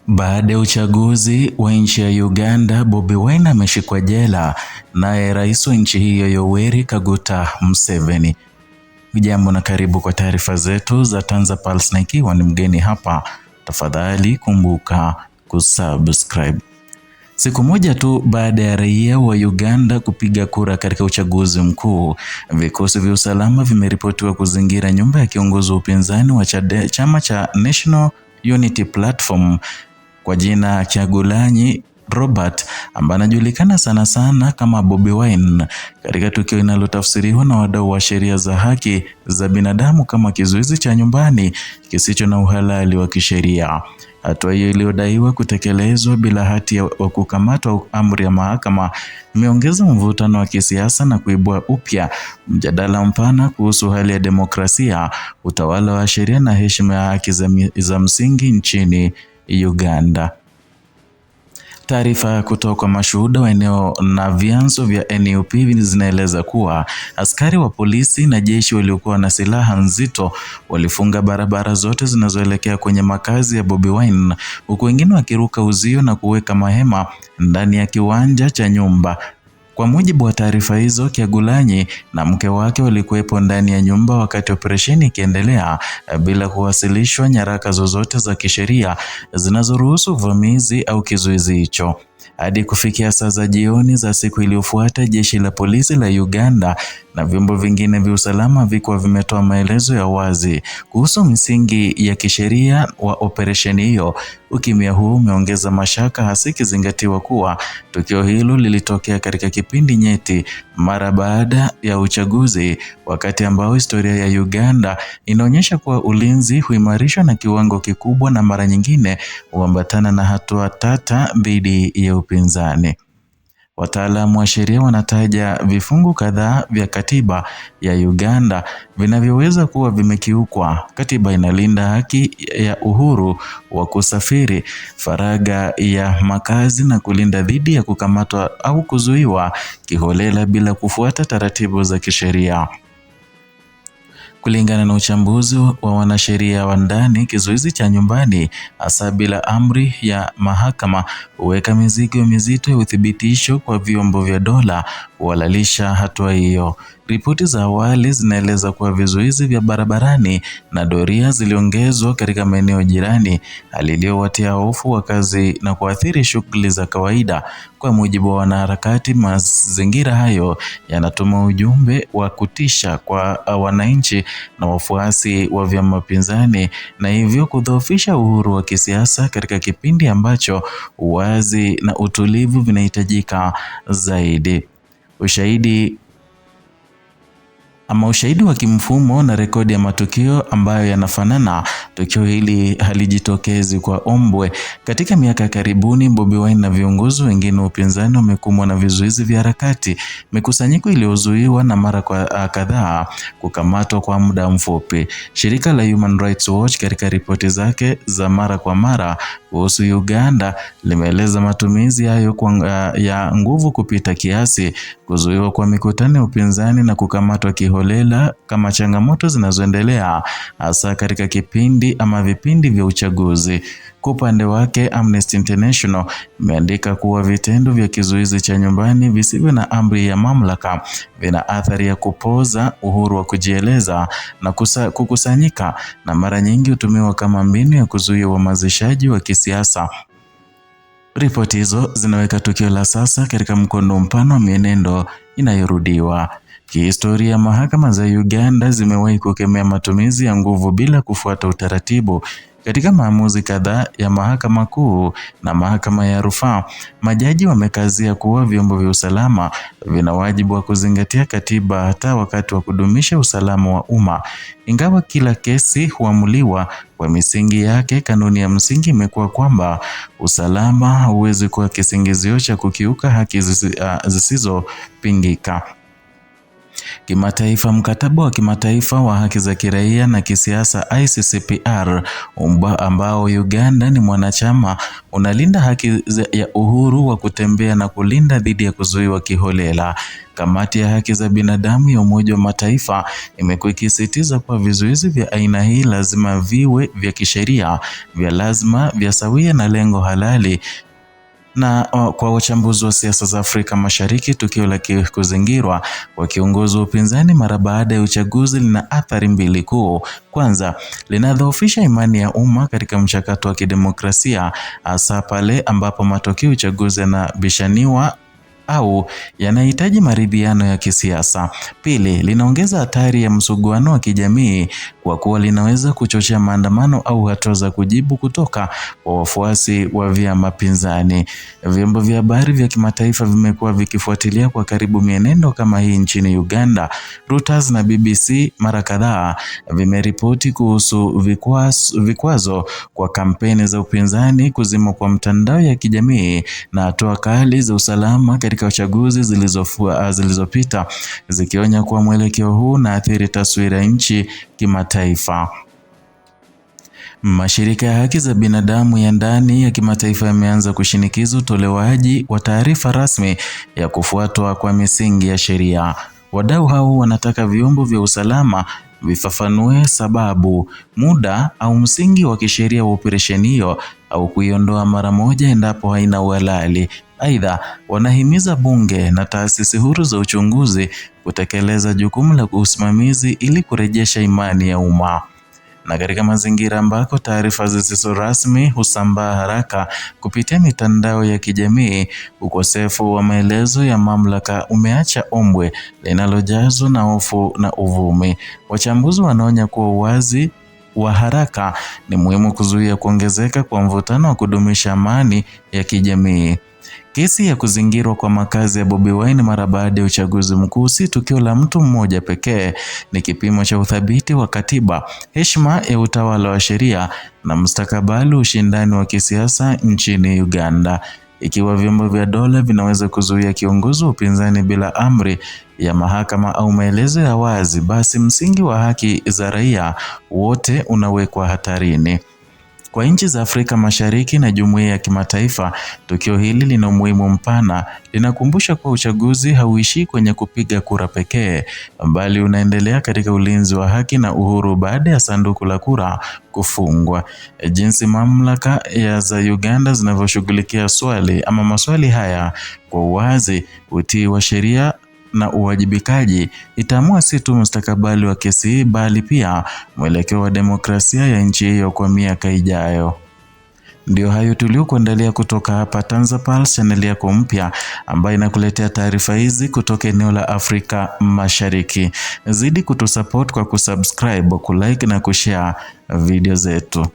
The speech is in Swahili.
Baada ya uchaguzi wa nchi ya Uganda, Bobi Wine ameshikwa jela naye rais wa nchi hiyo Yoweri Kaguta Museveni. Hujambo na karibu kwa taarifa zetu za TanzaPulse, na ikiwa ni mgeni hapa, tafadhali kumbuka kusubscribe. Siku moja tu baada ya raia wa Uganda kupiga kura katika uchaguzi mkuu, vikosi vya usalama vimeripotiwa kuzingira nyumba ya kiongozi wa upinzani wa chama cha National Unity Platform kwa jina Kyagulanyi Robert, ambaye anajulikana sana kama Bobi Wine, katika tukio linalotafsiriwa na wadau wa sheria za haki za binadamu kama kizuizi cha nyumbani kisicho na uhalali wa kisheria. Hatua hiyo iliyodaiwa kutekelezwa bila hati ya kukamatwa au amri ya mahakama imeongeza mvutano wa kisiasa na kuibua upya mjadala mpana kuhusu hali ya demokrasia, utawala wa sheria na heshima ya haki za msingi nchini Uganda. Taarifa kutoka kwa mashuhuda wa eneo na vyanzo vya NUP zinaeleza kuwa askari wa polisi na jeshi waliokuwa na silaha nzito walifunga barabara zote zinazoelekea kwenye makazi ya Bobi Wine, huku wengine wakiruka uzio na kuweka mahema ndani ya kiwanja cha nyumba. Kwa mujibu wa taarifa hizo, Kyagulanyi na mke wake walikuwepo ndani ya nyumba wakati operesheni ikiendelea bila kuwasilishwa nyaraka zozote za kisheria zinazoruhusu uvamizi au kizuizi hicho. Hadi kufikia saa za jioni za siku iliyofuata, jeshi la polisi la Uganda na vyombo vingine vya usalama havikuwa vimetoa maelezo ya wazi kuhusu misingi ya kisheria wa operesheni hiyo. Ukimya huu umeongeza mashaka, hasa ikizingatiwa kuwa tukio hilo lilitokea katika kipindi nyeti mara baada ya uchaguzi, wakati ambao historia ya Uganda inaonyesha kuwa ulinzi huimarishwa na kiwango kikubwa na mara nyingine huambatana na hatua tata dhidi ya upinzani. Wataalamu wa sheria wanataja vifungu kadhaa vya katiba ya Uganda vinavyoweza kuwa vimekiukwa. Katiba inalinda haki ya uhuru wa kusafiri, faragha ya makazi na kulinda dhidi ya kukamatwa au kuzuiwa kiholela bila kufuata taratibu za kisheria. Kulingana na uchambuzi wa wanasheria wa ndani, kizuizi cha nyumbani, hasa bila amri ya mahakama, huweka mizigo mizito ya uthibitisho kwa vyombo vya dola kuhalalisha hatua hiyo. Ripoti za awali zinaeleza kuwa vizuizi vya barabarani na doria ziliongezwa katika maeneo jirani, hali iliyowatia hofu wakazi na kuathiri shughuli za kawaida. Kwa mujibu wa wanaharakati, mazingira hayo yanatuma ujumbe wa kutisha kwa wananchi na wafuasi wa vyama pinzani, na hivyo kudhoofisha uhuru wa kisiasa katika kipindi ambacho uwazi na utulivu vinahitajika zaidi. Ushahidi wa kimfumo na rekodi ya matukio ambayo yanafanana. Tukio hili halijitokezi kwa ombwe. Katika miaka karibuni, Bobi Wine na viongozi wengine wa upinzani wamekumbwa na vizuizi vya harakati, mikusanyiko iliyozuiwa na mara kwa kadhaa kukamatwa kwa muda mfupi. Shirika la Human Rights Watch katika ripoti zake za mara kwa mara kuhusu Uganda limeeleza matumizi hayo ya nguvu kupita kiasi, kuzuiwa kwa mikutano ya upinzani na kukamatwa kiholela kama changamoto zinazoendelea hasa katika vipindi vya uchaguzi. Kwa upande wake, Amnesty International imeandika kuwa vitendo vya kizuizi cha nyumbani visivyo na amri ya mamlaka vina athari ya kupoza uhuru wa kujieleza na kukusanyika, na mara nyingi hutumiwa kama mbinu ya kuzuia uhamasishaji wa kisiasa. Ripoti hizo zinaweka tukio la sasa katika mkondo mpana wa mienendo inayorudiwa. Kihistoria, mahakama za Uganda zimewahi kukemea matumizi ya nguvu bila kufuata utaratibu. Katika maamuzi kadhaa ya mahakama kuu na mahakama ya rufaa, majaji wamekazia kuwa vyombo vya usalama vina wajibu wa kuzingatia katiba hata wakati wa kudumisha usalama wa umma. Ingawa kila kesi huamuliwa kwa misingi yake, kanuni ya msingi imekuwa kwamba usalama hauwezi kuwa kisingizio cha kukiuka haki zisizopingika. Kimataifa, mkataba wa kimataifa wa haki za kiraia na kisiasa ICCPR ambao Uganda ni mwanachama unalinda haki ya uhuru wa kutembea na kulinda dhidi ya kuzuiwa kiholela. Kamati ya haki za binadamu ya Umoja wa Mataifa imekuwa ikisisitiza kuwa vizuizi vya aina hii lazima viwe vya kisheria, vya lazima, vya sawia na lengo halali. Na kwa wachambuzi wa siasa za Afrika Mashariki, tukio la kuzingirwa kwa kiongozi wa upinzani mara baada ya uchaguzi lina athari mbili kuu. Kwanza, linadhoofisha imani ya umma katika mchakato wa kidemokrasia, hasa pale ambapo matokeo ya uchaguzi yanabishaniwa au yanahitaji maridhiano ya kisiasa. Pili, linaongeza hatari ya msuguano wa kijamii kwa kuwa linaweza kuchochea maandamano au hatua za kujibu kutoka kwa wafuasi wa vyama pinzani. Vyombo vya habari vya kimataifa vimekuwa vikifuatilia kwa karibu mienendo kama hii nchini Uganda. Reuters na BBC mara kadhaa vimeripoti kuhusu vikwazo kwa kampeni za upinzani, kuzimwa kwa mtandao ya kijamii na hatua kali za usalama katika uchaguzi zilizopita, zikionya kuwa mwelekeo huu unaathiri taswira ya nchi kimataifa. Mashirika ya haki za binadamu ya ndani ya kimataifa yameanza kushinikiza utolewaji wa taarifa rasmi ya kufuatwa kwa misingi ya sheria. Wadau hao wanataka vyombo vya usalama vifafanue sababu, muda au msingi wa kisheria wa operesheni hiyo au kuiondoa mara moja endapo haina uhalali. Aidha, wanahimiza bunge na taasisi huru za uchunguzi kutekeleza jukumu la usimamizi ili kurejesha imani ya umma. Na katika mazingira ambako taarifa zisizo rasmi husambaa haraka kupitia mitandao ya kijamii, ukosefu wa maelezo ya mamlaka umeacha ombwe linalojazwa na hofu na uvumi. Wachambuzi wanaonya kuwa uwazi wa haraka ni muhimu kuzuia kuongezeka kwa mvutano wa kudumisha amani ya kijamii. Kesi ya kuzingirwa kwa makazi ya Bobi Wine mara baada ya uchaguzi mkuu si tukio la mtu mmoja pekee, ni kipimo cha uthabiti wa katiba, heshima ya utawala wa sheria na mustakabali ushindani wa kisiasa nchini Uganda. Ikiwa vyombo vya dola vinaweza kuzuia kiongozi wa upinzani bila amri ya mahakama au maelezo ya wazi, basi msingi wa haki za raia wote unawekwa hatarini. Kwa nchi za Afrika Mashariki na jumuiya ya kimataifa, tukio hili lina umuhimu mpana. Linakumbusha kuwa uchaguzi hauishii kwenye kupiga kura pekee, bali unaendelea katika ulinzi wa haki na uhuru baada ya sanduku la kura kufungwa. Jinsi mamlaka za Uganda zinavyoshughulikia maswali haya kwa uwazi, utii wa sheria na uwajibikaji itaamua si tu mustakabali wa kesi hii, bali pia mwelekeo wa demokrasia ya nchi hiyo kwa miaka ijayo. Ndio hayo tuliokuandalia kutoka hapa TanzaPulse, channel yako mpya ambayo inakuletea taarifa hizi kutoka eneo la Afrika Mashariki. Zidi kutusupport kwa kusubscribe, kulike na kushare video zetu.